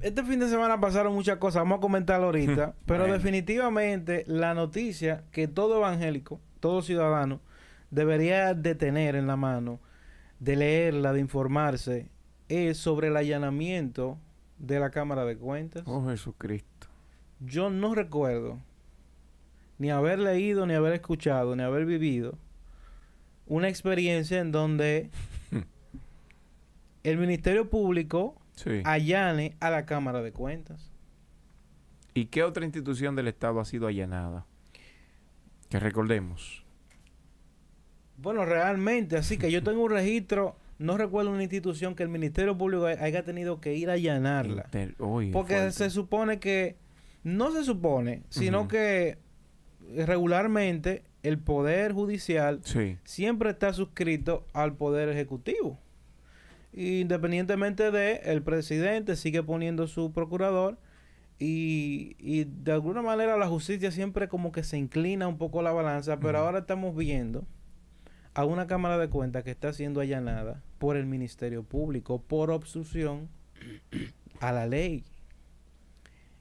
Este fin de semana pasaron muchas cosas, vamos a comentarlo ahorita, pero Bueno. definitivamente la noticia que todo evangélico, todo ciudadano, debería de tener en la mano, de leerla, de informarse, es sobre el allanamiento de la Cámara de Cuentas. Oh, Jesucristo. Yo no recuerdo ni haber leído, ni haber escuchado, ni haber vivido una experiencia en donde el Ministerio Público Sí. allane a la Cámara de Cuentas. ¿Y qué otra institución del Estado ha sido allanada? Que recordemos. Bueno, realmente, así que yo tengo un registro, no recuerdo una institución que el Ministerio Público haya tenido que ir a allanarla. Uy, Porque fuerte. se supone que, no se supone, sino Ujú. que regularmente el Poder Judicial Sí. siempre está suscrito al Poder Ejecutivo. Independientemente de, el presidente sigue poniendo su procurador y de alguna manera la justicia siempre como que se inclina un poco la balanza, pero Ujú. ahora estamos viendo a una Cámara de Cuentas que está siendo allanada por el Ministerio Público por obstrucción a la ley.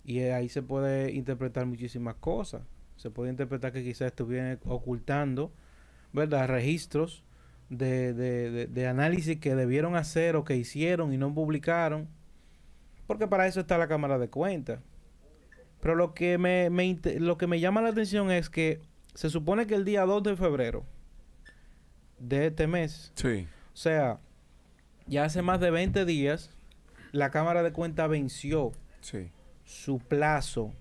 Y ahí se puede interpretar muchísimas cosas. Se puede interpretar que quizás estuvieran ocultando, ¿verdad?, registros de análisis que debieron hacer o que hicieron y no publicaron. Porque para eso está la Cámara de Cuentas. Pero lo que lo que me llama la atención es que se supone que el día 2 de febrero de este mes, Sí. o sea, ya hace más de 20 días, la Cámara de Cuentas venció Sí. su plazo.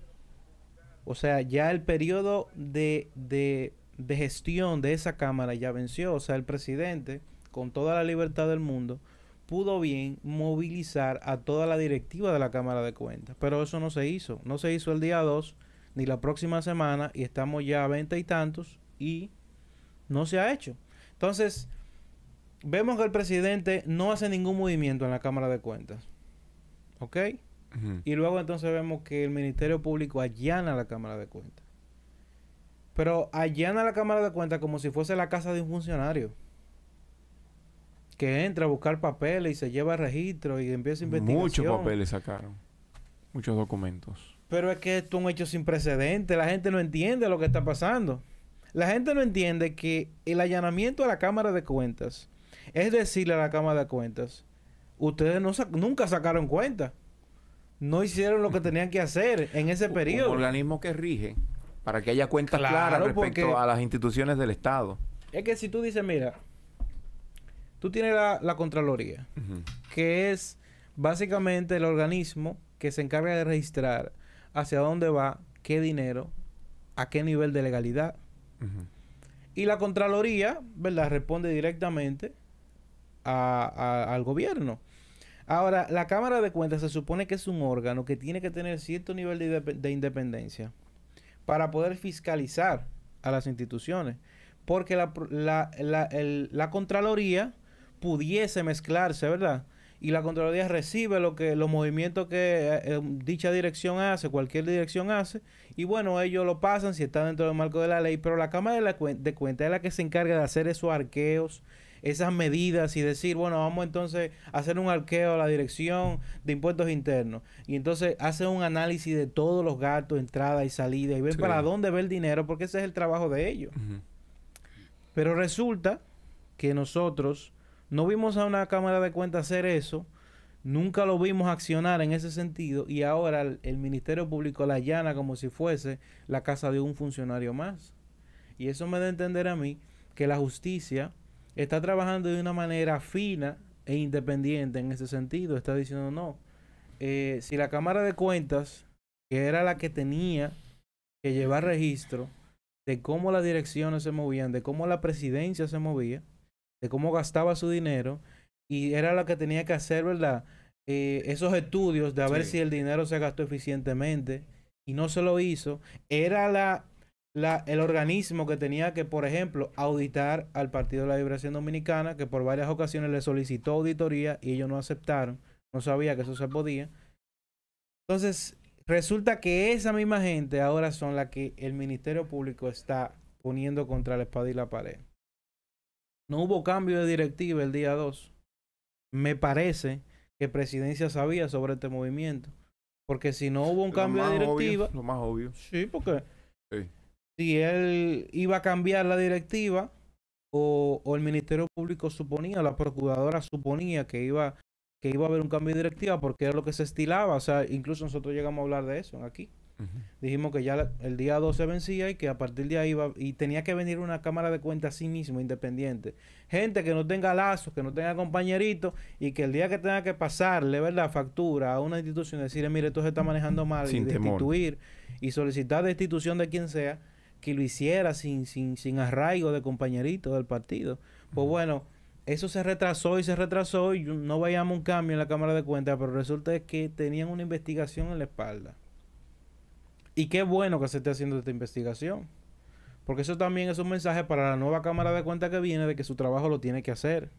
O sea, ya el periodo de gestión de esa Cámara ya venció. O sea, el presidente, con toda la libertad del mundo, pudo bien movilizar a toda la directiva de la Cámara de Cuentas. Pero eso no se hizo. No se hizo el día 2, ni la próxima semana, y estamos ya a 20 y tantos, y no se ha hecho. Entonces, vemos que el presidente no hace ningún movimiento en la Cámara de Cuentas. ¿Ok? Ujú. Y luego entonces vemos que el Ministerio Público allana la Cámara de Cuentas. Pero allana la Cámara de Cuentas como si fuese la casa de un funcionario. Que entra a buscar papeles y se lleva registro y empieza investigación. Muchos papeles sacaron. Muchos documentos. Pero es que esto es un hecho sin precedentes. La gente no entiende lo que está pasando. La gente no entiende que el allanamiento a la Cámara de Cuentas es decirle a la Cámara de Cuentas, ustedes nunca sacaron cuenta. No hicieron lo que tenían que hacer en ese periodo. Un organismo que rige para que haya cuentas Claro, claras respecto porque a las instituciones del Estado. es que si tú dices, mira, tú tienes la Contraloría, Ujú. que es básicamente el organismo que se encarga de registrar hacia dónde va, qué dinero, a qué nivel de legalidad. Ujú. Y la Contraloría, ¿verdad?, responde directamente al gobierno. Ahora, la Cámara de Cuentas se supone que es un órgano que tiene que tener cierto nivel de independencia para poder fiscalizar a las instituciones. Porque la Contraloría pudiese mezclarse, ¿verdad? Y la Contraloría recibe los movimientos que dicha dirección hace, cualquier dirección hace, y bueno, ellos lo pasan si está dentro del marco de la ley, pero la Cámara de Cuentas es la que se encarga de hacer esos arqueos, esas medidas y decir, bueno, vamos entonces a hacer un arqueo a la dirección de impuestos internos. Y entonces hace un análisis de todos los gastos, entrada y salida, y ven Sí. para dónde va el dinero, porque ese es el trabajo de ellos. Ujú. Pero resulta que nosotros no vimos a una Cámara de Cuentas hacer eso, nunca lo vimos accionar en ese sentido, y ahora el Ministerio Público la allana como si fuese la casa de un funcionario más. Y eso me da a entender a mí que la justicia está trabajando de una manera fina e independiente en ese sentido. Está diciendo, no, si la Cámara de Cuentas, que era la que tenía que llevar registro de cómo las direcciones se movían, de cómo la presidencia se movía, de cómo gastaba su dinero, y era la que tenía que hacer, ¿verdad?, esos estudios de a ver Sí. si el dinero se gastó eficientemente, y no se lo hizo. Era el organismo que tenía que, por ejemplo, auditar al Partido de la Liberación Dominicana, que por varias ocasiones le solicitó auditoría y ellos no aceptaron, no sabía que eso se podía. Entonces, resulta que esa misma gente ahora son la que el Ministerio Público está poniendo contra la espada y la pared. No hubo cambio de directiva el día 2. Me parece que Presidencia sabía sobre este movimiento, Porque si no hubo un Lo cambio de más directiva... obvio, lo más obvio. Sí, porque Sí. si él iba a cambiar la directiva o el Ministerio Público suponía, la Procuradora suponía que iba a haber un cambio de directiva porque era lo que se estilaba. O sea, incluso nosotros llegamos a hablar de eso aquí. Ujú. Dijimos que ya el día 2 se vencía y que a partir de ahí iba y tenía que venir una cámara de cuentas a sí mismo, independiente. Gente que no tenga lazos, que no tenga compañeritos y que el día que tenga que pasarle, ¿verdad?, factura a una institución, decirle, mire, esto se está manejando mal Sin y temor. destituir y solicitar destitución de quien sea, que lo hiciera sin arraigo de compañeritos del partido. Pues bueno, eso se retrasó y no veíamos un cambio en la Cámara de Cuentas, pero resulta es que tenían una investigación en la espalda. Y qué bueno que se esté haciendo esta investigación. Porque eso también es un mensaje para la nueva Cámara de Cuentas que viene de que su trabajo lo tiene que hacer.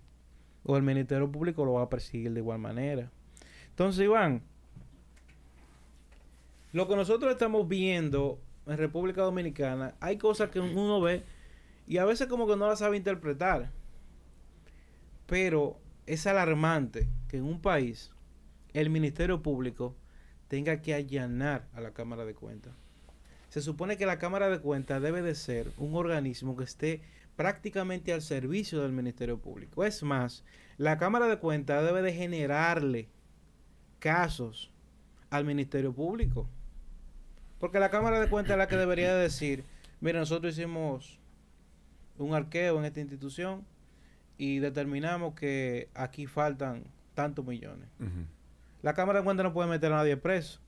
O el Ministerio Público lo va a perseguir de igual manera. Entonces, Iván, lo que nosotros estamos viendo en República Dominicana, hay cosas que uno ve y a veces como que no las sabe interpretar. Pero es alarmante que en un país el Ministerio Público tenga que allanar a la Cámara de Cuentas. Se supone que la Cámara de Cuentas debe de ser un organismo que esté prácticamente al servicio del Ministerio Público. Es más, la Cámara de Cuentas debe de generarle casos al Ministerio Público. Porque la Cámara de Cuentas es la que debería de decir, mira, nosotros hicimos un arqueo en esta institución y determinamos que aquí faltan tantos millones. Ujú. La Cámara de Cuentas no puede meter a nadie preso.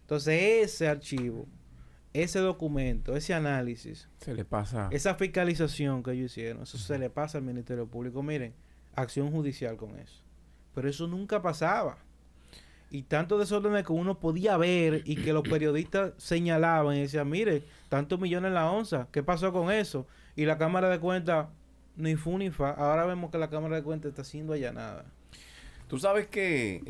Entonces, ese archivo, ese documento, ese análisis, Se le pasa. esa fiscalización que ellos hicieron, eso se le pasa al Ministerio Público. Miren, acción judicial con eso. Pero eso nunca pasaba. Y tantos desórdenes que uno podía ver y que los periodistas señalaban y decían, mire, tantos millones en la onza, ¿qué pasó con eso? Y la Cámara de Cuentas, ni fu ni fa. Ahora vemos que la Cámara de Cuentas está siendo allanada. Tú sabes que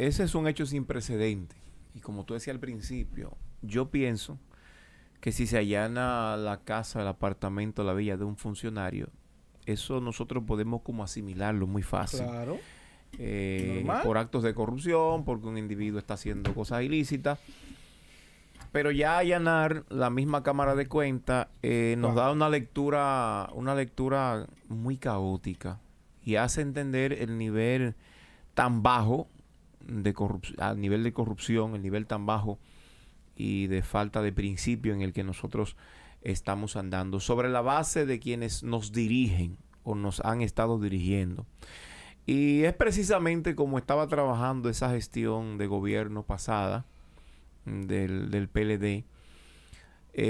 ese es un hecho sin precedente. Y como tú decías al principio, yo pienso que si se allana la casa, el apartamento, la villa de un funcionario, eso nosotros podemos como asimilarlo muy fácil. Claro. Por actos de corrupción, porque un individuo está haciendo cosas ilícitas. Pero ya allanar la misma Cámara de Cuentas nos da una lectura muy caótica y hace entender el nivel tan bajo de corrupción, el nivel tan bajo y de falta de principio en el que nosotros estamos andando, sobre la base de quienes nos dirigen o nos han estado dirigiendo. Y es precisamente como estaba trabajando esa gestión de gobierno pasada del PLD.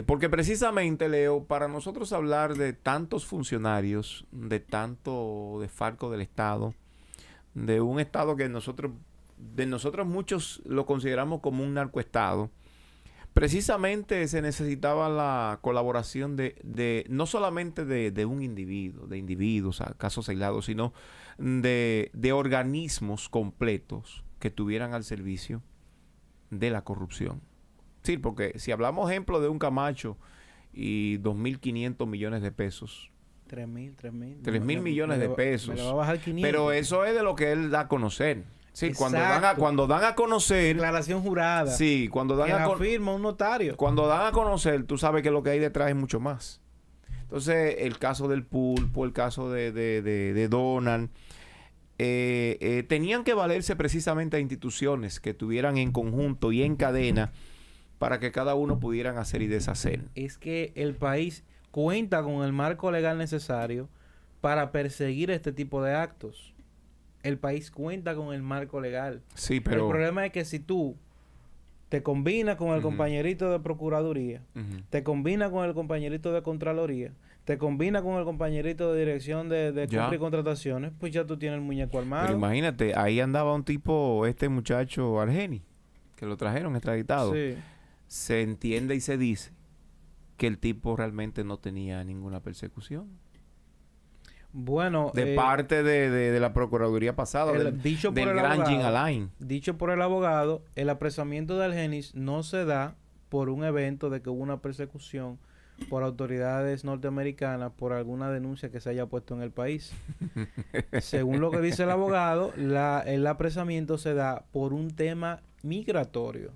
Porque precisamente, Leo, para nosotros hablar de tantos funcionarios, de tanto desfalco del Estado, de un Estado que nosotros muchos lo consideramos como un narcoestado, precisamente se necesitaba la colaboración de no solamente de un individuo, de individuos, casos aislados, sino de organismos completos que tuvieran al servicio de la corrupción. Sí, porque si hablamos, ejemplo, de un Camacho y 2.500 millones de pesos. 3.000 millones de pesos. Me lo va a bajar 500. Pero eso es de lo que él da a conocer. Sí, cuando dan a conocer... Declaración jurada. Sí, cuando dan a conocer... firma un notario. Cuando dan a conocer, tú sabes que lo que hay detrás es mucho más. Entonces, el caso del Pulpo, el caso de Donald... tenían que valerse precisamente a instituciones que tuvieran en conjunto y en cadena para que cada uno pudieran hacer y deshacer. Es que el país cuenta con el marco legal necesario para perseguir este tipo de actos. El país cuenta con el marco legal. Sí, pero... El problema es que si tú te combinas con el compañerito de Procuraduría, te combinas con el compañerito de Contraloría, te combina con el compañerito de dirección de compra y contrataciones, pues ya tú tienes el muñeco armado. Pero imagínate, ahí andaba un tipo, este muchacho Argeni, que lo trajeron extraditado. Sí. Se entiende y se dice que el tipo realmente no tenía ninguna persecución. Bueno, de parte de la Procuraduría pasada, del gran Jean Alain. Dicho por el abogado, el apresamiento de Argenis no se da por un evento de que hubo una persecución por autoridades norteamericanas por alguna denuncia que se haya puesto en el país. Según lo que dice el abogado, el apresamiento se da por un tema migratorio.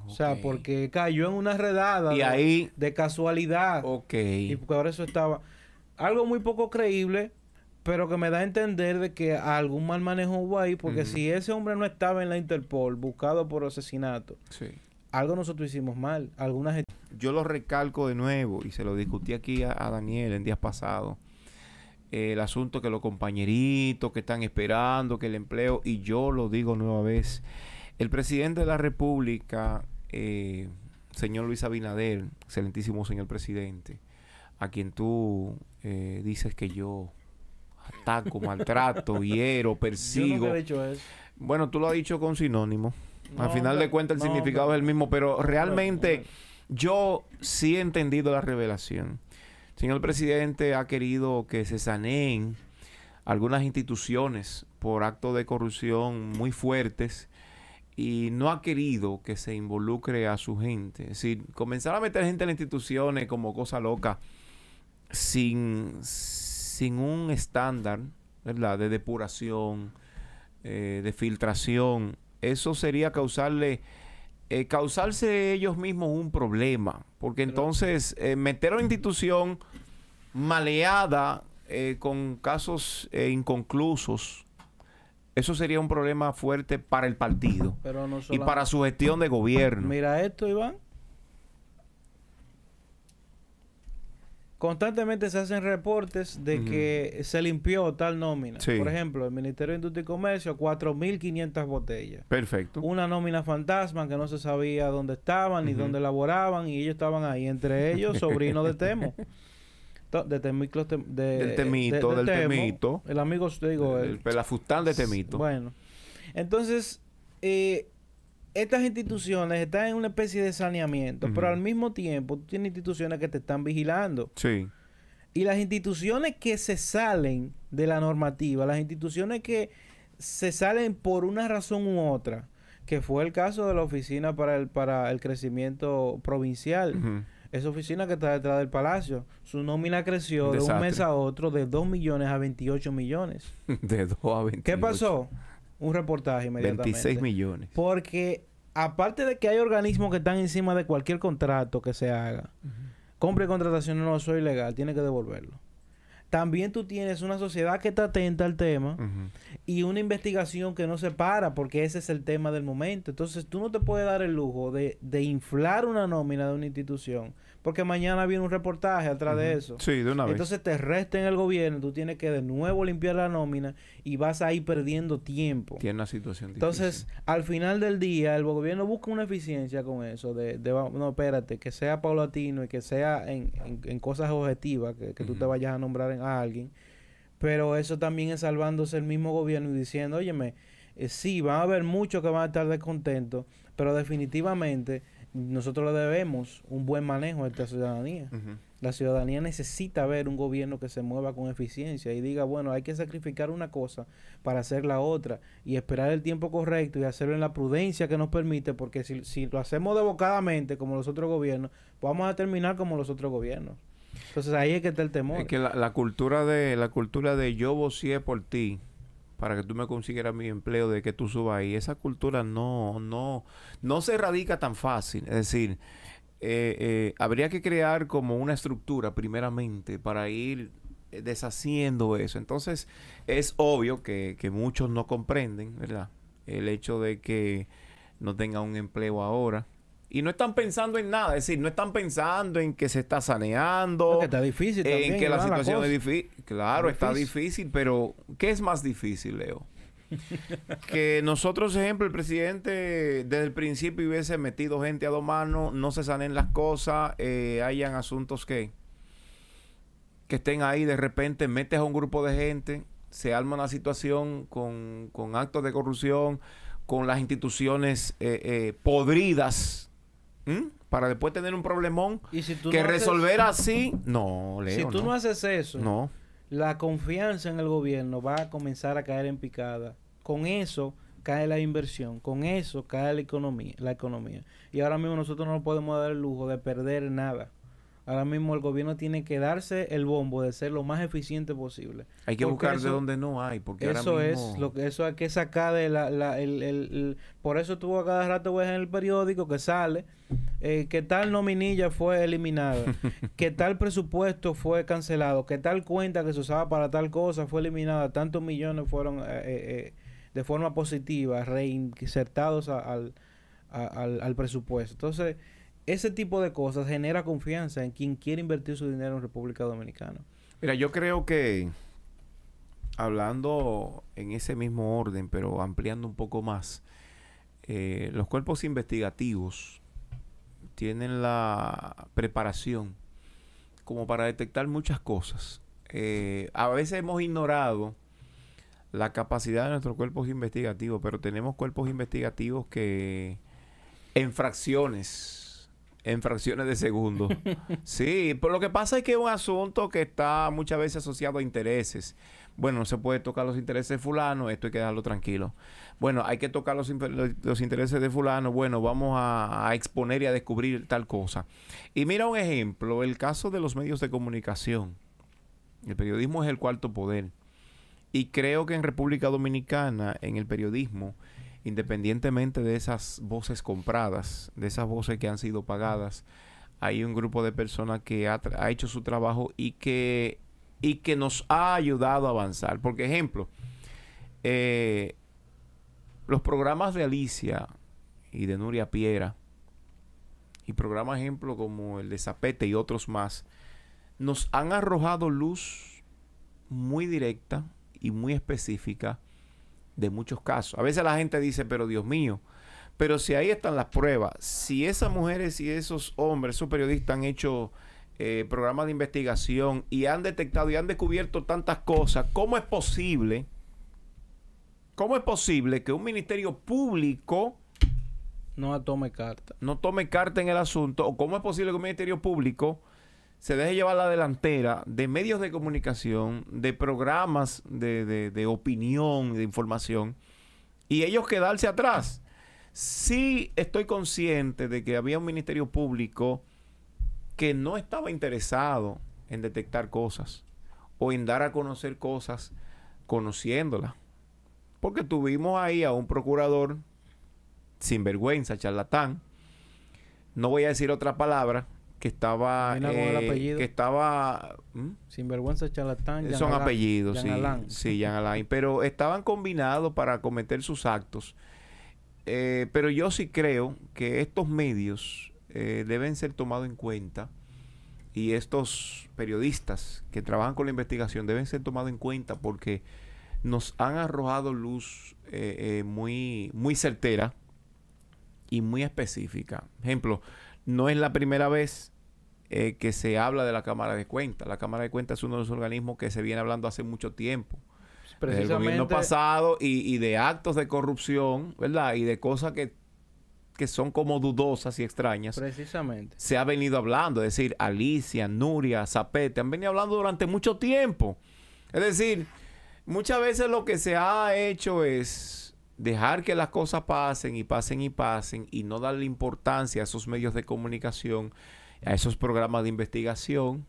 O sea, porque cayó en una redada de casualidad. Y porque ahora eso estaba... Algo muy poco creíble, pero que me da a entender de que algún mal manejo hubo ahí, porque si ese hombre no estaba en la Interpol buscado por asesinato, algo nosotros hicimos mal. Yo lo recalco de nuevo, y se lo discutí aquí a Daniel en días pasados. El asunto que los compañeritos que están esperando, que el empleo, y yo lo digo nueva vez, el presidente de la República, señor Luis Abinader, excelentísimo señor presidente, a quien tú dices que yo ataco, maltrato, hiero, persigo. Yo nunca he dicho eso. Bueno, tú lo has dicho con sinónimo. Al final de cuentas el significado es el mismo, pero realmente yo sí he entendido la revelación. El señor presidente ha querido que se saneen algunas instituciones por actos de corrupción muy fuertes y no ha querido que se involucre a su gente. Es decir, comenzar a meter gente en las instituciones como cosa loca sin un estándar, ¿verdad?, de depuración, de filtración. Eso sería causarse ellos mismos un problema, porque entonces meter a una institución maleada con casos inconclusos, eso sería un problema fuerte para el partido y para su gestión de gobierno. Mira esto, Iván. Constantemente se hacen reportes de que se limpió tal nómina. Por ejemplo, el Ministerio de Industria y Comercio, 4.500 botellas. Perfecto. Una nómina fantasma que no se sabía dónde estaban ni dónde laboraban, y ellos estaban ahí. Entre ellos, sobrinos de Temo. Del Temito. El amigo, digo... El pelafustán de Temito. Bueno. Entonces, estas instituciones están en una especie de saneamiento, pero al mismo tiempo tú tienes instituciones que te están vigilando. Sí. Y las instituciones que se salen de la normativa, las instituciones que se salen por una razón u otra, que fue el caso de la Oficina para el Crecimiento Provincial, esa oficina que está detrás del Palacio, su nómina creció de un mes a otro de 2 millones a 28 millones. De 2 a 28. ¿Qué pasó? Un reportaje inmediatamente. 26 millones. Porque aparte de que hay organismos que están encima de cualquier contrato que se haga, compra y contratación no soy ilegal, tiene que devolverlo. También tú tienes una sociedad que está atenta al tema y una investigación que no se para, porque ese es el tema del momento. Entonces tú no te puedes dar el lujo de inflar una nómina de una institución, porque mañana viene un reportaje atrás de eso. Sí, de una vez. Entonces te resta en el gobierno, tú tienes que de nuevo limpiar la nómina y vas a ir perdiendo tiempo. Tiene una situación difícil. Entonces, al final del día, el gobierno busca una eficiencia con eso, no, espérate, que sea paulatino y que sea en cosas objetivas, que tú te vayas a nombrar a alguien, pero eso también es salvándose el mismo gobierno y diciendo, óyeme, sí, van a haber muchos que van a estar descontentos, pero definitivamente nosotros le debemos un buen manejo a esta ciudadanía. La ciudadanía necesita ver un gobierno que se mueva con eficiencia y diga, bueno, hay que sacrificar una cosa para hacer la otra y esperar el tiempo correcto y hacerlo en la prudencia que nos permite, porque si lo hacemos devocadamente como los otros gobiernos, vamos a terminar como los otros gobiernos. Entonces ahí es que está el temor. Es que la cultura de yo vocié por ti para que tú me consiguieras mi empleo, de que tú subas ahí, esa cultura no se erradica tan fácil. Es decir, habría que crear como una estructura primeramente para ir deshaciendo eso. Entonces es obvio que muchos no comprenden, ¿verdad?, el hecho de que no tengan un empleo ahora. Y no están pensando en nada, es decir, no están pensando en que se está saneando, porque está difícil también, en que la situación es difícil. Claro, está difícil, pero ¿qué es más difícil, Leo? Que nosotros, ejemplo, el presidente desde el principio hubiese metido gente a dos manos, no se sanen las cosas, hayan asuntos que estén ahí, de repente metes a un grupo de gente, se arma una situación con actos de corrupción, con las instituciones podridas, para después tener un problemón y si tú que no resolver así. No, Leo, si tú no haces eso, no, la confianza en el gobierno va a comenzar a caer en picada. Con eso cae la inversión, con eso cae la economía. Y ahora mismo nosotros no podemos dar el lujo de perder nada. Ahora mismo el gobierno tiene que darse el bombo de ser lo más eficiente posible. Hay que buscar de donde no hay, porque eso ahora mismo... es lo que eso hay que sacar de por eso tú a cada rato ves en el periódico que sale que tal nominilla fue eliminada, que tal presupuesto fue cancelado, que tal cuenta que se usaba para tal cosa fue eliminada, tantos millones fueron de forma positiva reinsertados al presupuesto. Entonces, ese tipo de cosas genera confianza en quien quiere invertir su dinero en República Dominicana. Mira, yo creo que hablando en ese mismo orden, pero ampliando un poco más, los cuerpos investigativos tienen la preparación como para detectar muchas cosas. A veces hemos ignorado la capacidad de nuestros cuerpos investigativos, pero tenemos cuerpos investigativos que en fracciones de segundo. Sí, pero lo que pasa es que es un asunto que está muchas veces asociado a intereses. Bueno, no se puede tocar los intereses de fulano, esto hay que dejarlo tranquilo. Bueno, hay que tocar los intereses de fulano, bueno, vamos a exponer y a descubrir tal cosa. Y mira un ejemplo, el caso de los medios de comunicación. El periodismo es el cuarto poder. Y creo que en República Dominicana, en el periodismo, independientemente de esas voces compradas, de esas voces que han sido pagadas, hay un grupo de personas que ha hecho su trabajo y que nos ha ayudado a avanzar. Por ejemplo, los programas de Alicia y de Nuria Piera y programas ejemplo como el de Zapete y otros más nos han arrojado luz muy directa y muy específica de muchos casos. A veces la gente dice, pero Dios mío, pero si ahí están las pruebas, si esas mujeres y esos hombres, esos periodistas han hecho programas de investigación y han detectado y han descubierto tantas cosas, ¿cómo es posible que un ministerio público no tome carta en el asunto? ¿O cómo es posible que un ministerio público se deje llevar la delantera de medios de comunicación, de programas de opinión, de información, y ellos quedarse atrás? Sí estoy consciente de que había un ministerio público que no estaba interesado en detectar cosas o en dar a conocer cosas conociéndolas. Porque tuvimos ahí a un procurador sinvergüenza, charlatán, no voy a decir otra palabra, que estaba sinvergüenza, charlatán, son apellidos, sí, Jean Alain, pero estaban combinados para cometer sus actos. Pero yo sí creo que estos medios deben ser tomados en cuenta, y estos periodistas que trabajan con la investigación deben ser tomados en cuenta, porque nos han arrojado luz muy, muy certera y muy específica. Ejemplo, no es la primera vez que se habla de la Cámara de Cuentas. La Cámara de Cuentas es uno de los organismos que se viene hablando hace mucho tiempo. Desde el gobierno pasado y de actos de corrupción, ¿verdad? Y de cosas que son como dudosas y extrañas. Precisamente. Se ha venido hablando. Es decir, Alicia, Nuria, Zapete han venido hablando durante mucho tiempo. Es decir, muchas veces lo que se ha hecho es dejar que las cosas pasen y pasen y pasen, y no darle importancia a esos medios de comunicación, a esos programas de investigación,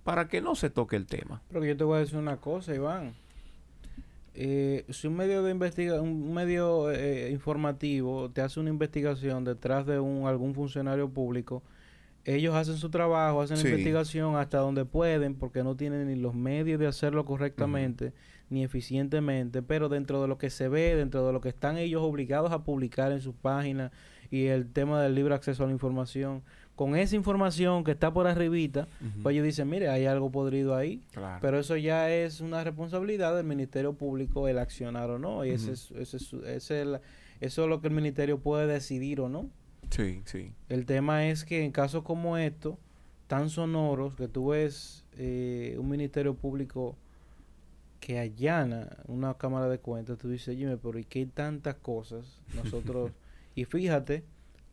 para que no se toque el tema. Pero yo te voy a decir una cosa, Iván. Si un medio de informativo te hace una investigación detrás de algún funcionario público, ellos hacen su trabajo, hacen la investigación hasta donde pueden, porque no tienen ni los medios de hacerlo correctamente, ni eficientemente, pero dentro de lo que se ve, dentro de lo que están ellos obligados a publicar en sus páginas, y el tema del libre acceso a la información, con esa información que está por arribita, pues ellos dicen, mire, hay algo podrido ahí, pero eso ya es una responsabilidad del Ministerio Público el accionar o no, y eso es lo que el Ministerio puede decidir o no. Sí, sí. El tema es que en casos como estos, tan sonoros, que tú ves un Ministerio Público que allana una Cámara de Cuentas, tú dices, oye, pero ¿y qué tantas cosas nosotros? Y fíjate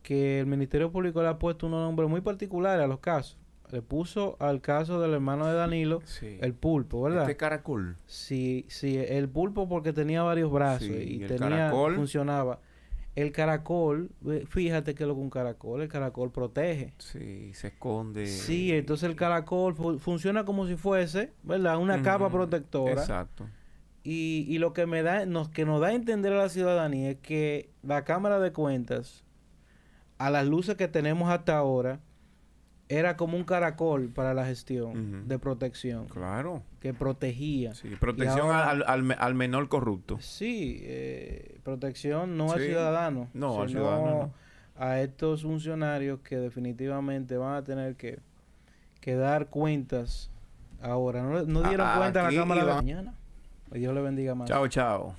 que el Ministerio Público le ha puesto un nombre muy particular a los casos. Le puso al caso del hermano de Danilo, el Pulpo, ¿verdad? Este caracol. Sí, el Pulpo porque tenía varios brazos y tenía, funcionaba. El caracol, fíjate que lo que un caracol, el caracol protege. Sí, se esconde. Sí, entonces el caracol funciona como si fuese, ¿verdad? Una capa protectora. Exacto. Y lo que que nos da a entender a la ciudadanía es que la Cámara de Cuentas, a las luces que tenemos hasta ahora, era como un caracol para la gestión de protección. Claro. Que protegía. Sí, protección ahora, al menor corrupto. Sí, protección no al ciudadano. No, al ciudadano no. A estos funcionarios que definitivamente van a tener que dar cuentas ahora. No dieron cuenta a la Cámara de mañana. Dios le bendiga más. Chao, chao.